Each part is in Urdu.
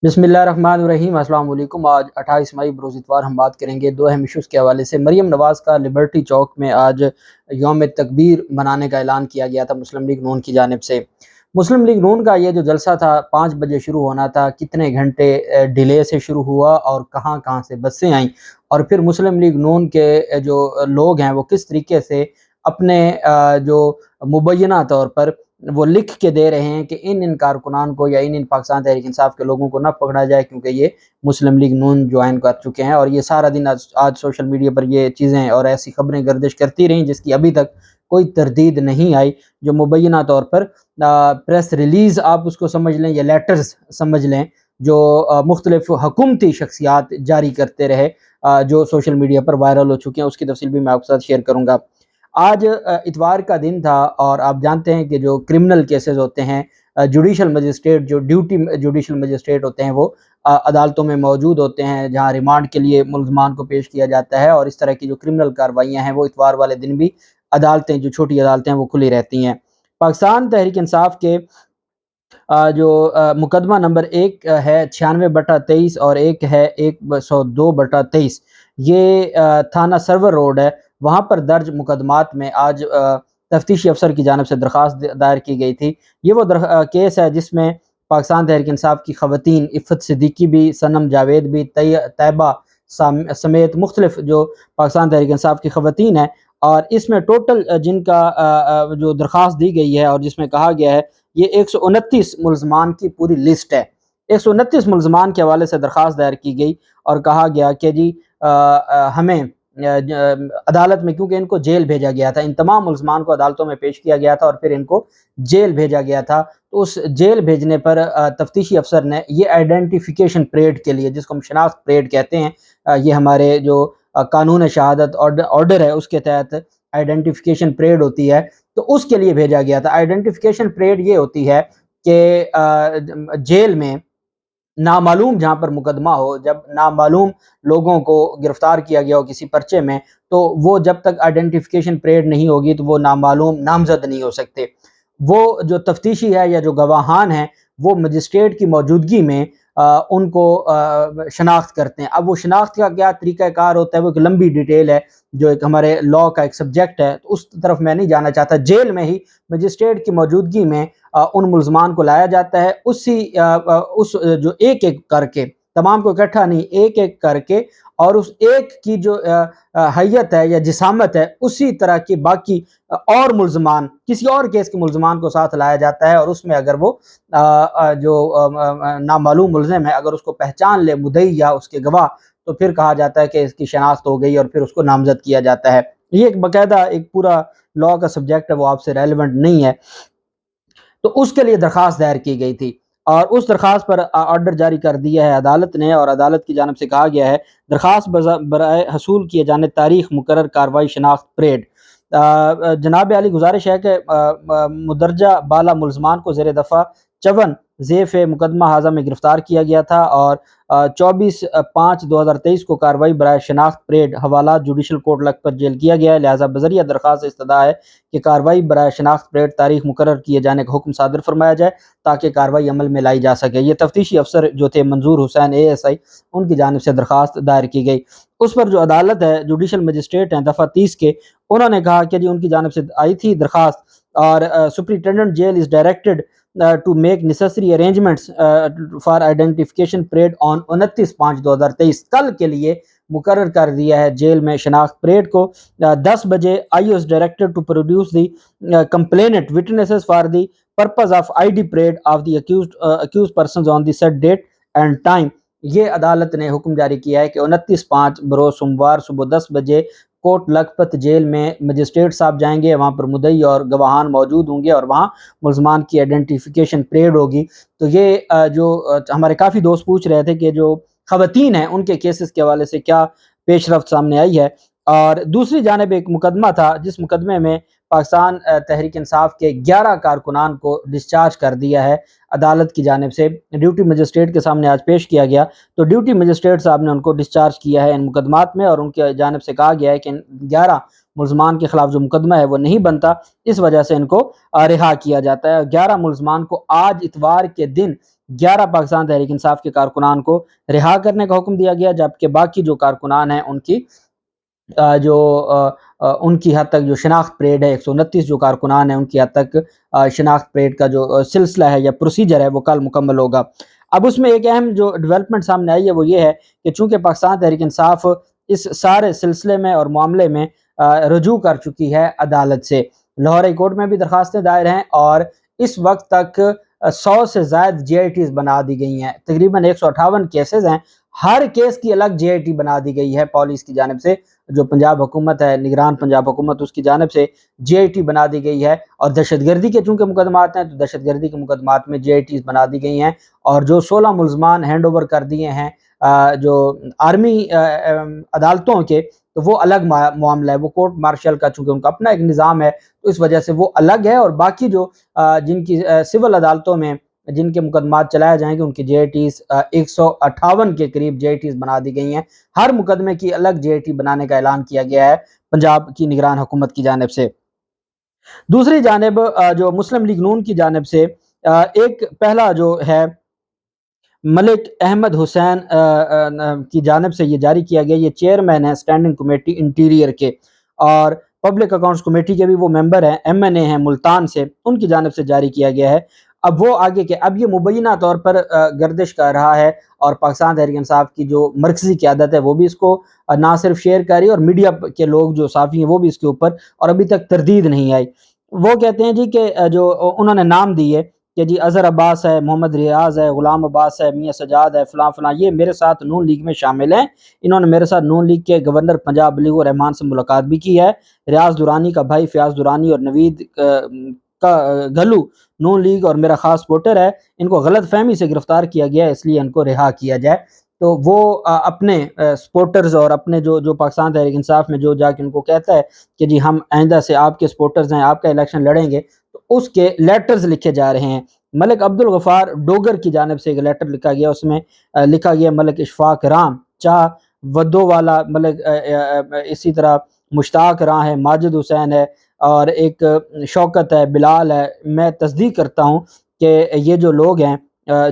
بسم اللہ الرحمن الرحیم۔ السلام علیکم۔ آج 28 مئی بروز اتوار ہم بات کریں گے دو اہم ایشوز کے حوالے سے۔ مریم نواز کا لبرٹی چوک میں آج یوم تکبیر منانے کا اعلان کیا گیا تھا مسلم لیگ نون کی جانب سے۔ مسلم لیگ نون کا یہ جو جلسہ تھا 5 بجے شروع ہونا تھا، کتنے گھنٹے ڈیلے سے شروع ہوا اور کہاں کہاں سے بسیں آئیں، اور پھر مسلم لیگ نون کے جو لوگ ہیں وہ کس طریقے سے اپنے جو مبینہ طور پر وہ لکھ کے دے رہے ہیں کہ ان کارکنان کو یا ان پاکستان تحریک انصاف کے لوگوں کو نہ پکڑا جائے، کیونکہ یہ مسلم لیگ نون جوائن کر چکے ہیں۔ اور یہ سارا دن آج سوشل میڈیا پر یہ چیزیں اور ایسی خبریں گردش کرتی رہیں جس کی ابھی تک کوئی تردید نہیں آئی، جو مبینہ طور پر پریس ریلیز آپ اس کو سمجھ لیں یا لیٹرز سمجھ لیں، جو مختلف حکومتی شخصیات جاری کرتے رہے، جو سوشل میڈیا پر وائرل ہو چکے ہیں۔ اس کی تفصیل بھی میں آپ کے ساتھ شیئر کروں گا۔ آج اتوار کا دن تھا اور آپ جانتے ہیں کہ جو کرمنل کیسز ہوتے ہیں، جوڈیشل مجسٹریٹ جو ڈیوٹی جوڈیشل مجسٹریٹ ہوتے ہیں وہ عدالتوں میں موجود ہوتے ہیں، جہاں ریمانڈ کے لیے ملزمان کو پیش کیا جاتا ہے، اور اس طرح کی جو کرمنل کارروائیاں ہیں وہ اتوار والے دن بھی عدالتیں جو چھوٹی عدالتیں ہیں وہ کھلی رہتی ہیں۔ پاکستان تحریک انصاف کے جو مقدمہ نمبر 1 ہے 96/23 اور ایک ہے 102/23، یہ تھانہ سرور روڈ ہے، وہاں پر درج مقدمات میں آج تفتیشی افسر کی جانب سے درخواست دائر کی گئی تھی۔ یہ وہ کیس ہے جس میں پاکستان تحریک انصاف کی خواتین عفت صدیقی بھی، صنم جاوید بھی، طیبہ سمیت مختلف جو پاکستان تحریک انصاف کی خواتین ہیں، اور اس میں ٹوٹل جن کا جو درخواست دی گئی ہے اور جس میں کہا گیا ہے، یہ 129 ملزمان کی پوری لسٹ ہے۔ 129 ملزمان کے حوالے سے درخواست دائر کی گئی اور کہا گیا کہ جی ہمیں عدالت میں، کیونکہ ان کو جیل بھیجا گیا تھا، ان تمام ملزمان کو عدالتوں میں پیش کیا گیا تھا اور پھر ان کو جیل بھیجا گیا تھا، تو اس جیل بھیجنے پر تفتیشی افسر نے یہ آئیڈینٹیفیکیشن پریڈ کے لیے، جس کو ہم شناخت پریڈ کہتے ہیں، یہ ہمارے جو قانون شہادت آرڈر ہے اس کے تحت آئیڈینٹیفیکیشن پریڈ ہوتی ہے، تو اس کے لیے بھیجا گیا تھا۔ آئیڈینٹیفیکیشن پریڈ یہ ہوتی ہے کہ جیل میں نامعلوم جہاں پر مقدمہ ہو، جب نامعلوم لوگوں کو گرفتار کیا گیا ہو کسی پرچے میں، تو وہ جب تک آئیڈینٹیفیکیشن پریڈ نہیں ہوگی تو وہ نامعلوم نامزد نہیں ہو سکتے۔ وہ جو تفتیشی ہے یا جو گواہان ہیں وہ مجسٹریٹ کی موجودگی میں ان کو شناخت کرتے ہیں۔ اب وہ شناخت کا کیا طریقہ کار ہوتا ہے، وہ ایک لمبی ڈیٹیل ہے جو ایک ہمارے لا کا ایک سبجیکٹ ہے، تو اس طرف میں نہیں جانا چاہتا۔ جیل میں ہی مجسٹریٹ کی موجودگی میں ان ملزمان کو لایا جاتا ہے، اس جو ایک ایک کر کے، تمام کو اکٹھا نہیں، ایک ایک کر کے، اور اس ایک کی جو حیت ہے یا جسامت ہے اسی طرح کی باقی اور ملزمان، کسی اور کیس کے ملزمان کو ساتھ لایا جاتا ہے، اور اس میں اگر وہ جو نامعلوم ملزم ہے اگر اس کو پہچان لے مدعی یا اس کے گواہ، تو پھر کہا جاتا ہے کہ اس کی شناخت ہو گئی اور پھر اس کو نامزد کیا جاتا ہے۔ یہ ایک باقاعدہ ایک پورا لا کا سبجیکٹ ہے، وہ آپ سے ریلیونٹ نہیں ہے، تو اس کے لیے درخواست دائر کی گئی تھی، اور اس درخواست پر آرڈر جاری کر دیا ہے عدالت نے، اور عدالت کی جانب سے کہا گیا ہے درخواست برائے حصول کیے جانے تاریخ مقرر کارروائی شناخت پریڈ۔ جناب عالی گزارش ہے کہ مدرجہ بالا ملزمان کو زیر دفعہ 54 زیف مقدمہ حاضہ میں گرفتار کیا گیا تھا، اور 24/5/2023 کو کارروائی برائے شناخت پریڈ حوالات جوڈیشل کورٹ لکھپت جیل کیا گیا ہے، لہٰذا بذریعہ درخواست استدعا ہے کہ کارروائی برائے شناخت پریڈ تاریخ مقرر کیے جانے کا حکم صادر فرمایا جائے تاکہ کارروائی عمل میں لائی جا سکے۔ یہ تفتیشی افسر جو تھے منظور حسین ASI، ان کی جانب سے درخواست دائر کی گئی۔ اس پر جو عدالت ہے، جوڈیشل مجسٹریٹ ہیں دفعہ 30 کے، انہوں نے کہا کہ جی ان کی جانب سے آئی تھی درخواست، اور superintendent jail is directed to make necessary arrangements for identification parade on 29/5/2023، کل کے لیے مقرر کر دیا ہے جیل میں شناخت پریڈ کو 10 بجے۔ I was directed to produce the complainant witnesses for the purpose of ID parade of the accused persons on the said date and time۔ یہ عدالت نے حکم جاری کیا ہے کہ 29/5 بروز سوموار صبح 10 بجے کوٹ لکھپت جیل میں مجسٹریٹ صاحب جائیں گے، وہاں پر مدعی اور گواہان موجود ہوں گے، اور وہاں ملزمان کی آئیڈینٹیفیکیشن پریڈ ہوگی۔ تو یہ جو ہمارے کافی دوست پوچھ رہے تھے کہ جو خواتین ہیں ان کے کیسز کے حوالے سے کیا پیش رفت سامنے آئی ہے، اور دوسری جانب ایک مقدمہ تھا جس مقدمے میں پاکستان تحریک انصاف کے 11 کارکنان کو ڈسچارج کر دیا ہے عدالت کی جانب سے، ڈیوٹی مجسٹریٹ کے سامنے آج پیش کیا گیا، تو ڈیوٹی مجسٹریٹ صاحب نے ان کو ڈسچارج کیا ہے ان مقدمات میں، اور ان کی جانب سے کہا گیا ہے کہ 11 ملزمان کے خلاف جو مقدمہ ہے وہ نہیں بنتا، اس وجہ سے ان کو رہا کیا جاتا ہے۔ 11 ملزمان کو آج اتوار کے دن 11 پاکستان تحریک انصاف کے کارکنان کو رہا کرنے کا حکم دیا گیا، جبکہ باقی جو کارکنان ہیں ان کی ان کی حد تک جو شناخت پریڈ ہے، 129 جو کارکنان ہیں ان کی حد تک شناخت پریڈ کا جو سلسلہ ہے یا پروسیجر ہے وہ کل مکمل ہوگا۔ اب اس میں ایک اہم جو ڈیولپمنٹ سامنے آئی ہے وہ یہ ہے کہ چونکہ پاکستان تحریک انصاف اس سارے سلسلے میں اور معاملے میں رجوع کر چکی ہے عدالت سے، لاہور ہائی کورٹ میں بھی درخواستیں دائر ہیں اور اس وقت تک 100 سے زائد جے آئی ٹیز بنا دی گئی ہیں، تقریباً 158 کیسز ہیں، ہر کیس کی الگ جے آئی ٹی بنا دی گئی ہے پولیس کی جانب سے، جو پنجاب حکومت ہے، نگران پنجاب حکومت، اس کی جانب سے جے آئی ٹی بنا دی گئی ہے۔ اور دہشت گردی کے چونکہ مقدمات ہیں تو دہشت گردی کے مقدمات میں جے آئی ٹیز بنا دی گئی ہیں، اور جو 16 ملزمان ہینڈ اوور کر دیے ہیں جو آرمی عدالتوں کے، تو وہ الگ معاملہ ہے، وہ کورٹ مارشل کا چونکہ ان کا اپنا ایک نظام ہے تو اس وجہ سے وہ الگ ہے، اور باقی جو جن کی سول عدالتوں میں جن کے مقدمات چلائے جائیں گے ان کی جے آئی ٹیز 158 کے قریب جے آئی ٹیز بنا دی گئی ہیں، ہر مقدمے کی الگ جے آئی ٹی بنانے کا اعلان کیا گیا ہے پنجاب کی نگران حکومت کی جانب سے۔ دوسری جانب جو مسلم لیگ نون کی جانب سے ایک پہلا جو ہے ملک احمد حسین کی جانب سے یہ جاری کیا گیا، یہ چیئرمین ہے اسٹینڈنگ کمیٹی انٹیریئر کے، اور پبلک اکاؤنٹس کمیٹی کے بھی وہ ممبر ہیں، ایم این اے ہیں ملتان سے، ان کی جانب سے جاری کیا گیا ہے۔ اب وہ آگے کے اب یہ مبینہ طور پر گردش کر رہا ہے، اور پاکستان تحریک انصاف کی جو مرکزی قیادت ہے وہ بھی اس کو نہ صرف شیئر کر رہی ہے، اور میڈیا کے لوگ جو صحافی ہیں وہ بھی اس کے اوپر، اور ابھی تک تردید نہیں آئی۔ وہ کہتے ہیں جی کہ جو انہوں نے نام دی ہے کہ جی اظہر عباس ہے، محمد ریاض ہے، غلام عباس ہے، میاں سجاد ہے، فلاں فلاں، یہ میرے ساتھ نون لیگ میں شامل ہیں، انہوں نے میرے ساتھ نون لیگ کے گورنر پنجاب بلیغ الرحمان سے ملاقات بھی کی ہے، ریاض درانی کا بھائی فیاض درانی اور نوید کا گھلو نون لیگ اور میرا خاص سپورٹر ہے، ان کو غلط فہمی سے گرفتار کیا گیا ہے، اس لیے ان کو رہا کیا جائے۔ تو وہ اپنے سپورٹرز اور اپنے جو پاکستان تحریک انصاف میں جو جا کے ان کو کہتا ہے کہ جی ہم آئندہ سے آپ کے سپورٹرز ہیں، آپ کا الیکشن لڑیں گے، تو اس کے لیٹرز لکھے جا رہے ہیں۔ ملک عبدالغفار ڈوگر کی جانب سے ایک لیٹر لکھا گیا، اس میں لکھا گیا ملک اشفاق رام چاہ ودو والا، ملک اسی طرح مشتاق راں ہے، ماجد حسین ہے، اور ایک شوکت ہے، بلال ہے۔ میں تصدیق کرتا ہوں کہ یہ جو لوگ ہیں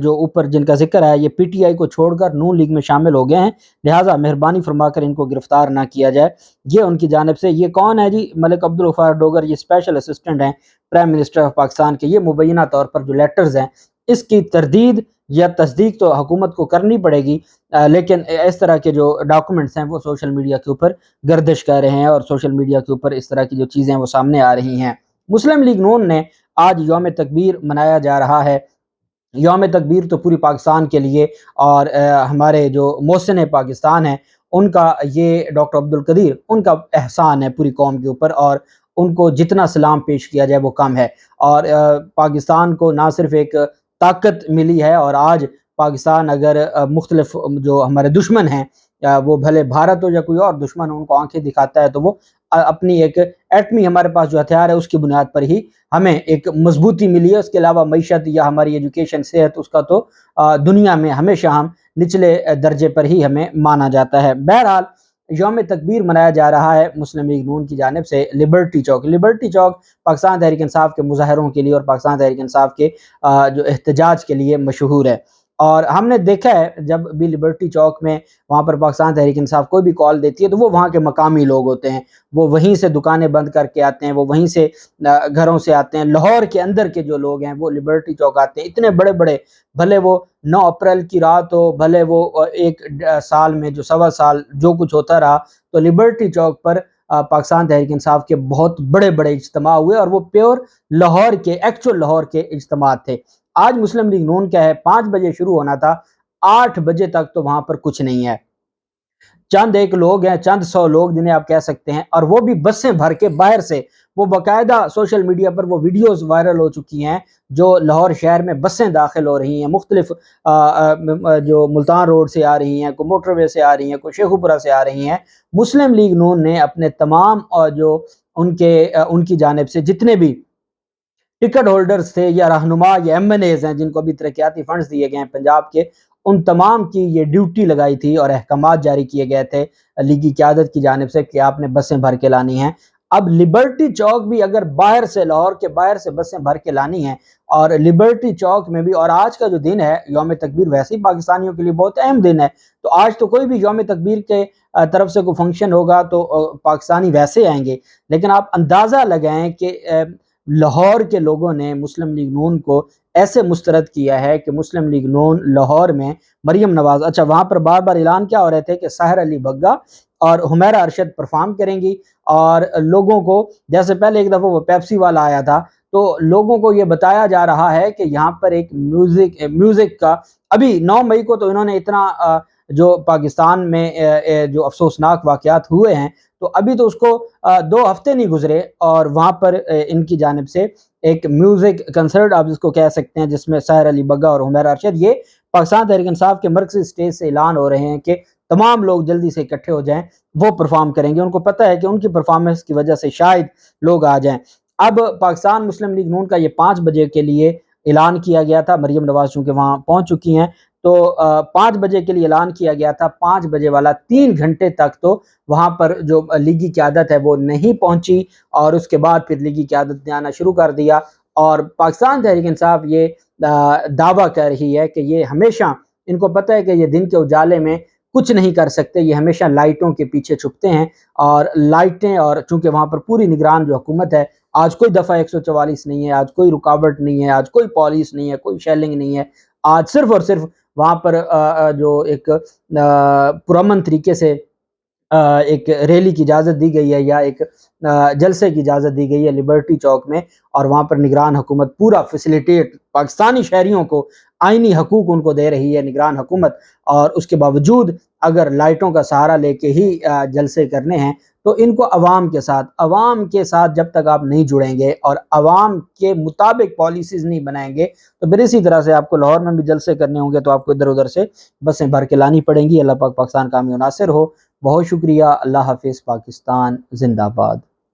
جو اوپر جن کا ذکر ہے، یہ پی ٹی آئی کو چھوڑ کر نون لیگ میں شامل ہو گئے ہیں، لہٰذا مہربانی فرما کر ان کو گرفتار نہ کیا جائے، یہ ان کی جانب سے۔ یہ کون ہے جی؟ ملک عبدالغفار ڈوگر، یہ اسپیشل اسسٹنٹ ہیں پرائم منسٹر آف پاکستان کے۔ یہ مبینہ طور پر جو لیٹرز ہیں اس کی تردید یا تصدیق تو حکومت کو کرنی پڑے گی، لیکن اس طرح کے جو ڈاکومنٹس ہیں وہ سوشل میڈیا کے اوپر گردش کر رہے ہیں، اور سوشل میڈیا کے اوپر اس طرح کی جو چیزیں وہ سامنے آ رہی ہیں۔ مسلم لیگ نون نے آج یوم تکبیر منایا جا رہا ہے۔ یوم تکبیر تو پوری پاکستان کے لیے، اور ہمارے جو محسن پاکستان ہیں ان کا، یہ ڈاکٹر عبدالقدیر ان کا احسان ہے پوری قوم کے اوپر، اور ان کو جتنا سلام پیش کیا جائے وہ کم ہے۔ اور پاکستان کو نہ صرف ایک طاقت ملی ہے، اور آج پاکستان اگر مختلف جو ہمارے دشمن ہیں، وہ بھلے بھارت ہو یا کوئی اور دشمن ہو، ان کو آنکھیں دکھاتا ہے، تو وہ اپنی ایک ایٹمی ہمارے پاس جو ہتھیار ہے اس کی بنیاد پر ہی ہمیں ایک مضبوطی ملی ہے۔ اس کے علاوہ معیشت یا ہماری ایجوکیشن، صحت، اس کا تو دنیا میں ہمیشہ ہم نچلے درجے پر ہی ہمیں مانا جاتا ہے۔ بہرحال یوم تکبیر منایا جا رہا ہے مسلم لیگ نون کی جانب سے لبرٹی چوک۔ لبرٹی چوک پاکستان تحریک انصاف کے مظاہروں کے لیے اور پاکستان تحریک انصاف کے جو احتجاج کے لیے مشہور ہے، اور ہم نے دیکھا ہے جب بھی لبرٹی چوک میں وہاں پر پاکستان تحریک انصاف کوئی بھی کال دیتی ہے تو وہ وہاں کے مقامی لوگ ہوتے ہیں، وہ وہیں سے دکانیں بند کر کے آتے ہیں، وہ وہیں سے گھروں سے آتے ہیں۔ لاہور کے اندر کے جو لوگ ہیں وہ لبرٹی چوک آتے ہیں، اتنے بڑے بڑے، بھلے وہ 9 اپریل کی رات ہو، بھلے وہ ایک سال میں جو 1.25 سال جو کچھ ہوتا رہا، تو لبرٹی چوک پر پاکستان تحریک انصاف کے بہت بڑے بڑے اجتماع ہوئے، اور وہ پیور لاہور کے، ایکچوئل لاہور کے اجتماع تھے۔ آج مسلم لیگ نون کا ہے 5 بجے شروع ہونا تھا، 8 بجے تک تو وہاں پر کچھ نہیں ہے، چند ایک لوگ ہیں، چند 100 لوگ جنہیں آپ کہہ سکتے ہیں، اور وہ بھی بسیں بھر کے باہر سے، وہ باقاعدہ سوشل میڈیا پر وہ ویڈیوز وائرل ہو چکی ہیں، جو لاہور شہر میں بسیں داخل ہو رہی ہیں، مختلف جو ملتان روڈ سے آ رہی ہیں، کوئی موٹر وے سے آ رہی ہیں، کوئی شیخو پورہ سے آ رہی ہیں۔ مسلم لیگ نون نے اپنے تمام جو ان کی جانب سے جتنے بھی ٹکٹ ہولڈرز تھے یا رہنما یا ایم این ایز ہیں جن کو بھی ترقیاتی فنڈز دیے گئے ہیں پنجاب کے، ان تمام کی یہ ڈیوٹی لگائی تھی اور احکامات جاری کیے گئے تھے لیگی قیادت کی جانب سے کہ آپ نے بسیں بھر کے لانی ہیں۔ اب لبرٹی چوک بھی اگر باہر سے، لاہور کے باہر سے بسیں بھر کے لانی ہیں، اور لبرٹی چوک میں بھی، اور آج کا جو دن ہے یوم تکبیر ویسے ہی پاکستانیوں کے لیے بہت اہم دن ہے، تو آج تو کوئی بھی یوم تکبیر کے طرف سے کوئی فنکشن ہوگا تو پاکستانی ویسے آئیں گے، لیکن آپ اندازہ لگائیں کہ لاہور کے لوگوں نے مسلم لیگ نون کو ایسے مسترد کیا ہے کہ مسلم لیگ نون لاہور میں مریم نواز، اچھا وہاں پر بار بار اعلان کیا ہو رہے تھے کہ سحر علی بگا اور حمیرہ ارشد پرفارم کریں گی، اور لوگوں کو، جیسے پہلے ایک دفعہ وہ پیپسی والا آیا تھا، تو لوگوں کو یہ بتایا جا رہا ہے کہ یہاں پر ایک میوزک کا، ابھی 9 مئی کو تو انہوں نے اتنا جو پاکستان میں جو افسوسناک واقعات ہوئے ہیں، تو ابھی تو اس کو 2 ہفتے نہیں گزرے، اور وہاں پر ان کی جانب سے ایک میوزک کنسرٹ آپ جس کو کہہ سکتے ہیں، جس میں سحر علی بگا اور حمیرہ ارشد، یہ پاکستان تحریک انصاف کے مرکزی اسٹیج سے اعلان ہو رہے ہیں کہ تمام لوگ جلدی سے اکٹھے ہو جائیں، وہ پرفارم کریں گے، ان کو پتہ ہے کہ ان کی پرفارمنس کی وجہ سے شاید لوگ آ جائیں۔ اب پاکستان مسلم لیگ نون کا یہ 5 بجے کے لیے اعلان کیا گیا تھا، مریم نواز چونکہ وہاں پہنچ چکی ہیں، تو 5 بجے کے لیے اعلان کیا گیا تھا، 5 بجے والا 3 گھنٹے تک تو وہاں پر جو لیگی قیادت ہے وہ نہیں پہنچی، اور اس کے بعد پھر لیگی قیادت نے آنا شروع کر دیا، اور پاکستان تحریک انصاف یہ دعویٰ کر رہی ہے کہ یہ ہمیشہ، ان کو پتہ ہے کہ یہ دن کے اجالے میں کچھ نہیں کر سکتے، یہ ہمیشہ لائٹوں کے پیچھے چھپتے ہیں، اور لائٹیں، اور چونکہ وہاں پر پوری نگران جو حکومت ہے، آج کوئی دفعہ 144 نہیں ہے، آج کوئی رکاوٹ نہیں ہے، آج کوئی پالیس نہیں ہے، کوئی شیلنگ نہیں ہے، آج صرف اور صرف وہاں پر جو ایک پرامن طریقے سے ایک ریلی کی اجازت دی گئی ہے، یا ایک جلسے کی اجازت دی گئی ہے لبرٹی چوک میں، اور وہاں پر نگران حکومت پورا فیسیلیٹیٹ پاکستانی شہریوں کو، آئینی حقوق ان کو دے رہی ہے نگران حکومت، اور اس کے باوجود اگر لائٹوں کا سہارا لے کے ہی جلسے کرنے ہیں، تو ان کو عوام کے ساتھ جب تک آپ نہیں جڑیں گے اور عوام کے مطابق پالیسیز نہیں بنائیں گے، تو پھر اسی طرح سے آپ کو لاہور میں بھی جلسے کرنے ہوں گے، تو آپ کو ادھر ادھر سے بسیں بھر کے لانی پڑیں گی۔ اللہ پاک پاکستان کامیاب و ناصر ہو۔ بہت شکریہ، اللہ حافظ، پاکستان زندہ باد۔